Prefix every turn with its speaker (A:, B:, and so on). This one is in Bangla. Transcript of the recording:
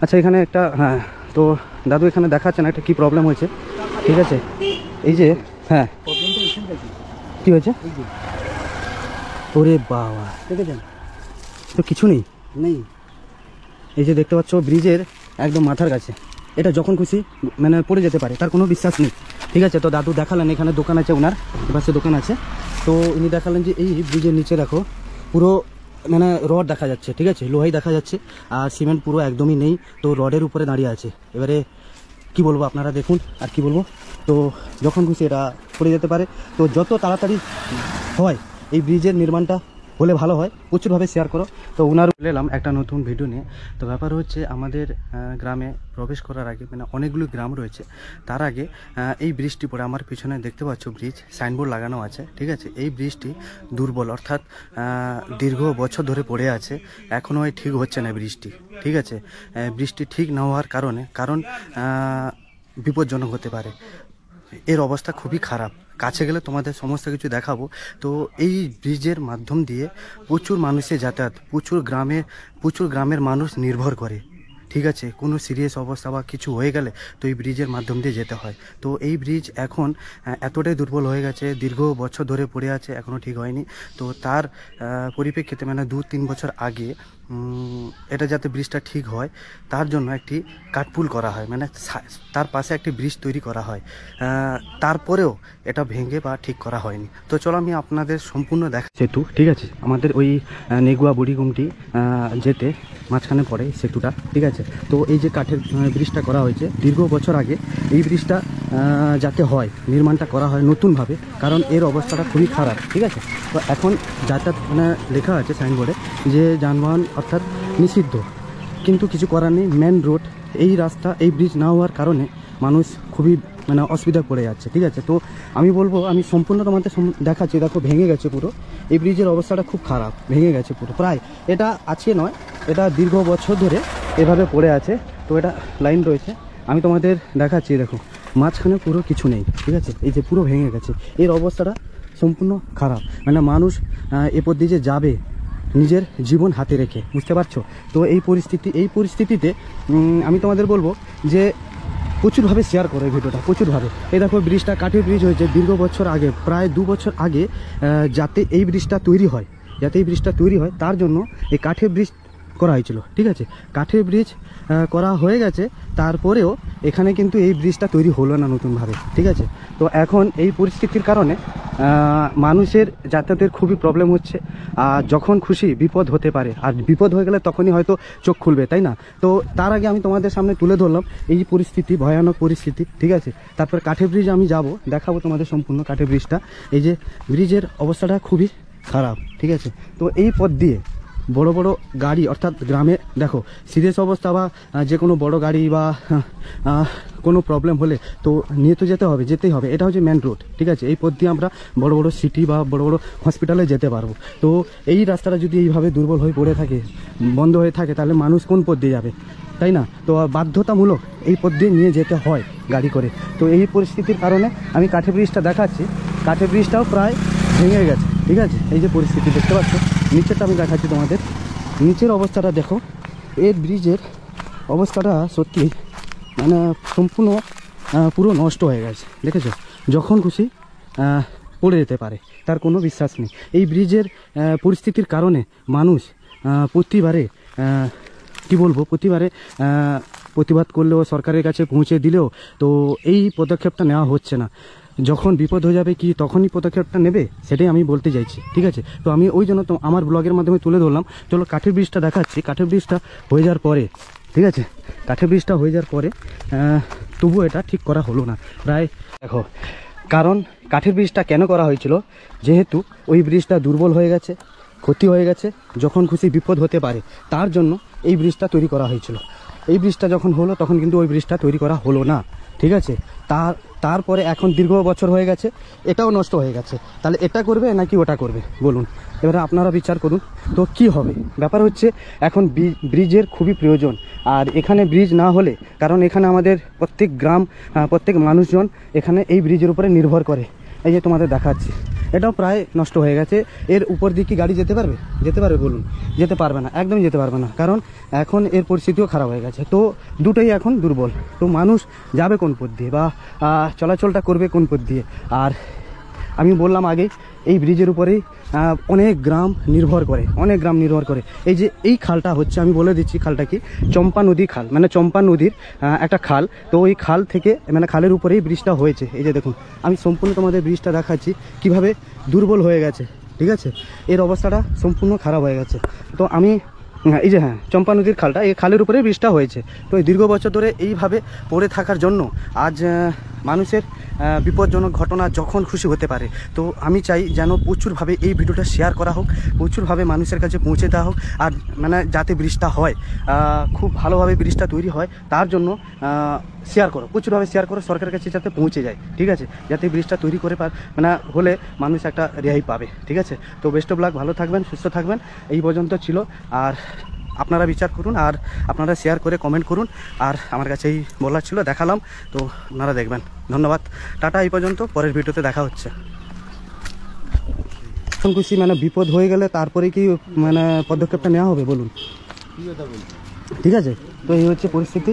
A: আচ্ছা এখানে একটা, হ্যাঁ তো দাদু এখানে দেখাচ্ছে না একটা কী প্রবলেম হয়েছে, ঠিক আছে? এই যে হ্যাঁ কী হয়েছে? ওরে বাবা, দেখেছেন তো কিছু নেই নেই। এই যে দেখতে পাচ্ছ ব্রিজের একদম মাথার কাছে, এটা যখন খুশি মানে পড়ে যেতে পারে, তার কোনো বিশ্বাস নেই, ঠিক আছে? তো দাদু দেখালেন এখানে দোকান আছে ওনার, পাশে দোকান আছে, তো উনি দেখালেন যে এই ব্রিজের নিচে দেখো পুরো মানে রড দেখা যাচ্ছে, ঠিক আছে? লোহাই দেখা যাচ্ছে, আর সিমেন্ট পুরো একদমই নেই, তো রডের উপরে দাঁড়িয়ে আছে। এবারে কি বলবো, আপনারা দেখুন আর কি বলবো, তো যখন খুশি এটা পড়ে যেতে পারে। তো যত তাড়াতাড়ি হয় এই ব্রিজের নির্মাণটা হলে ভালো হয়, প্রচুরভাবে শেয়ার করো। তো ওনার এলাম একটা নতুন ভিডিও নিয়ে। তো ব্যাপার হচ্ছে আমাদের গ্রামে প্রবেশ করার আগে মানে অনেকগুলো গ্রাম রয়েছে, তার আগে এই ব্রিজটি পড়ে আমার পিছনে দেখতে পাচ্ছ ব্রিজ সাইনবোর্ড লাগানো আছে, ঠিক আছে? এই ব্রিজটি দুর্বল, অর্থাৎ দীর্ঘ বছর ধরে পড়ে আছে, এখনও ঠিক হচ্ছে না ব্রিজটি, ঠিক আছে? বৃষ্টি ঠিক না হওয়ার কারণ বিপজ্জনক হতে পারে, এর অবস্থা খুবই খারাপ। কাছে গেলে তোমাদের সমস্ত কিছু দেখাবো। তো এই ব্রিজের মাধ্যম দিয়ে প্রচুর মানুষের যাতায়াত, প্রচুর গ্রামের মানুষ নির্ভর করে, ঠিক আছে? কোনো সিরিয়াস অবস্থা বা কিছু হয়ে গেলে তো এই ব্রিজের মাধ্যম দিয়ে যেতে হয়। তো এই ব্রিজ এখন এতটাই দুর্বল হয়ে গেছে, দীর্ঘ বছর ধরে পড়ে আছে, এখনও ঠিক হয়নি। তো তার পরিপ্রেক্ষিতে মানে 2-3 বছর আগে এটা যাতে ব্রিজটা ঠিক হয় তার জন্য একটি কাঠপুল করা হয়, মানে তার পাশে একটি ব্রিজ তৈরি করা হয়, তারপরেও এটা ভেঙে বা ঠিক করা হয়নি। তো চলো আমি আপনাদের সম্পূর্ণ দেখা সেতু, ঠিক আছে? আমাদের ওই নেগুয়া বুড়িগুমটি যেতে মাঝখানে পড়ে সেতুটা, ঠিক আছে? তো এই যে কাঠের ব্রিজটা করা হয়েছে দীর্ঘ বছর আগে, এই ব্রিজটা যাতে হয় নির্মাণটা করা হয় নতুনভাবে, কারণ এর অবস্থাটা খুবই খারাপ, ঠিক আছে? তো এখন যাতায়াত মানে লেখা আছে সাইনবোর্ডে যে যানবাহন অর্থাৎ নিষিদ্ধ, কিন্তু কিছু করার নেই। মেন রোড, এই রাস্তা, এই ব্রিজ না হওয়ার কারণে মানুষ খুবই মানে অসুবিধা পড়ে যাচ্ছে, ঠিক আছে? তো আমি বলবো, আমি সম্পূর্ণ তোমাদের দেখাচ্ছি, দেখো ভেঙে গেছে পুরো, এই ব্রিজের অবস্থাটা খুব খারাপ, ভেঙে গেছে পুরো, প্রায় এটা আছে নয়, এটা দীর্ঘ বছর ধরে এভাবে পড়ে আছে। তো এটা লাইন রয়েছে, আমি তোমাদের দেখাচ্ছি, দেখো মাঝখানে পুরো কিছু নেই, ঠিক আছে? এই যে পুরো ভেঙে গেছে, এর অবস্থাটা সম্পূর্ণ খারাপ, মানে মানুষ এরপর দিয়ে যে যাবে নিজের জীবন হাতে রেখে, বুঝতে পারছো? তো এই পরিস্থিতিতে আমি তোমাদের বলবো যে প্রচুরভাবে শেয়ার করো এই ভিডিওটা, প্রচুরভাবে। এই দেখো ব্রিজটা কাঠের ব্রিজ হয়েছে দীর্ঘ বছর আগে, প্রায় 2 বছর আগে, যাতে এই ব্রিজটা তৈরি হয় তার জন্য এই কাঠের ব্রিজ করা হয়েছিল, ঠিক আছে? কাঠের ব্রিজ করা হয়ে গেছে, তারপরেও এখানে কিন্তু এই ব্রিজটা তৈরি হলো না নতুনভাবে, ঠিক আছে? তো এখন এই পরিস্থিতির কারণে মানুষের যাতায়াতের খুবই প্রবলেম হচ্ছে, আর যখন খুশি বিপদ হতে পারে, আর বিপদ হয়ে গেলে তখনই হয়তো চোখ খুলবে, তাই না? তো তার আগে আমি তোমাদের সামনে তুলে ধরলাম এই পরিস্থিতি, ভয়ানক পরিস্থিতি, ঠিক আছে? তারপর কাঠের ব্রিজ আমি যাব, দেখাবো তোমাদের সম্পূর্ণ কাঠের ব্রিজটা। এই যে ব্রিজের অবস্থাটা খুবই খারাপ, ঠিক আছে? তো এই পথ দিয়ে বড় বড় গাড়ি, অর্থাৎ গ্রামে দেখো সিরিয়াস অবস্থা বা যে কোনো বড় গাড়ি বা কোনো প্রবলেম হলে তো নিয়ে তো যেতেই হবে, এটা হচ্ছে মেন রোড, ঠিক আছে? এই পথ দিয়ে আমরা বড় বড় সিটি বা বড় বড় হসপিটালে যেতে পারবো। তো এই রাস্তাটা যদি এইভাবে দুর্বল হয়ে পড়ে থাকে, বন্ধ হয়ে থাকে, তাহলে মানুষ কোন পথ দিয়ে যাবে, তাই না? তো বাধ্যতামূলক এই পথ দিয়ে নিয়ে যেতে হয় গাড়ি করে। তো এই পরিস্থিতির কারণে আমি কাঠের ব্রিজটা দেখাচ্ছি, কাঠের ব্রিজটাও প্রায় ভেঙে গেছে, ঠিক আছে? এই যে পরিস্থিতি দেখতে পাচ্ছ, নিচেরটা আমি দেখাচ্ছি তোমাদের, নিচের অবস্থাটা দেখো, এই ব্রিজের অবস্থাটা সত্যি মানে সম্পূর্ণ পুরো নষ্ট হয়ে গেছে, দেখেছো? যখন খুশি পড়ে যেতে পারে, তার কোনো বিশ্বাস নেই। এই ব্রিজের পরিস্থিতির কারণে মানুষ প্রতিবারে প্রতিবাদ করলেও, সরকারের কাছে পৌঁছে দিলেও তো এই পদক্ষেপটা নেওয়া হচ্ছে না। যখন বিপদ হয়ে যাবে কি তখনই পদক্ষেপটা নেবে, সেটাই আমি বলতে চাইছি, ঠিক আছে? তো আমি ওই জন্য তো আমার ব্লগের মাধ্যমে তুলে ধরলাম। চলো কাঠের ব্রিজটা দেখাচ্ছি, কাঠের ব্রিজটা হয়ে যাওয়ার পরে, ঠিক আছে? কাঠের ব্রিজটা হয়ে যাওয়ার পরে তবুও এটা ঠিক করা হলো না প্রায়, দেখো কারণ কাঠের ব্রিজটা কেন করা হয়েছিল, যেহেতু ওই ব্রিজটা দুর্বল হয়ে গেছে, ক্ষতি হয়ে গেছে, যখন খুশি বিপদ হতে পারে, তার জন্য এই ব্রিজটা তৈরি করা হয়েছিল। এই ব্রিজটা যখন হলো তখন কিন্তু ওই ব্রিজটা তৈরি করা হলো না, ঠিক আছে? তারপরে এখন দীর্ঘ বছর হয়ে গেছে, এটাও নষ্ট হয়ে গেছে, তাহলে এটা করবে নাকি ওটা করবে বলুন? এবারে আপনারা বিচার করুন তো কি হবে। ব্যাপার হচ্ছে এখন ব্রিজের খুবই প্রয়োজন, আর এখানে ব্রিজ না হলে, কারণ এখানে আমাদের প্রত্যেক গ্রাম, প্রত্যেক মানুষজন এখানে এই ব্রিজের উপরে নির্ভর করে। এই যে তোমাদের দেখাচ্ছি, এটাও প্রায় নষ্ট হয়ে গেছে। এর উপর দিয়ে কি গাড়ি যেতে পারবে? যেতে পারবে বলুন? যেতে পারবে না, একদমই যেতে পারবে না, কারণ এখন এর পরিস্থিতিও খারাপ হয়ে গেছে। তো দুটোই এখন দুর্বল। তো মানুষ যাবে কোন পথ দিয়ে বা চলাচলটা করবে কোন পথ দিয়ে? আর আমি বললাম আগে, এই ব্রিজের উপরেই অনেক গ্রাম নির্ভর করে, অনেক গ্রাম নির্ভর করে। এই যে এই খালটা হচ্ছে, আমি বলে দিচ্ছি খালটা কি, চম্পা নদী খাল, মানে চম্পা নদীর একটা খাল। তো ওই খাল থেকে, মানে খালের উপরেই ব্রিজটা হয়েছে। এই যে দেখুন, আমি সম্পূর্ণ তোমাদের ব্রিজটা দেখাচ্ছি কিভাবে দুর্বল হয়ে গেছে, ঠিক আছে? এর অবস্থাটা সম্পূর্ণ খারাপ হয়ে গেছে। তো আমি এই যে চম্পা নদীর খালটা, এই খালের উপরে ব্রিজটা হয়েছে। তো এই দীর্ঘ বছর ধরে এইভাবে পড়ে থাকার জন্য আজ মানুষের বিপজ্জনক ঘটনা যখন খুশি হতে পারে। তো আমি চাই যেন প্রচুরভাবে এই ভিডিওটা শেয়ার করা হোক, প্রচুরভাবে মানুষের কাছে পৌঁছে দেওয়া হোক। আর মানে যাতে ব্রিজটা হয়, খুব ভালোভাবে ব্রিজটা তৈরি হয়, তার জন্য শেয়ার করো, প্রচুরভাবে শেয়ার করো, সরকারের কাছে যাতে পৌঁছে যায়, ঠিক আছে? যাতে ব্রিজটা তৈরি করে মানে হলে মানুষ একটা রেহাই পাবে, ঠিক আছে? তো বেস্ট অফ লাক, ভালো থাকবেন, সুস্থ থাকবেন। এই পর্যন্ত ছিল। আর আপনারা বিচার করুন, আর আপনারা শেয়ার করে কমেন্ট করুন। আর আমার কাছে এই বলার ছিল, দেখালাম। তো আপনারা দেখবেন। ধন্যবাদ, টাটা। এই পর্যন্ত, পরের ভিডিওতে দেখা হচ্ছে। এখন খুশি, মানে বিপদ হয়ে গেলে তারপরে কি মানে পদক্ষেপটা নেওয়া হবে বলুন? ঠিক আছে? তো এই হচ্ছে পরিস্থিতি।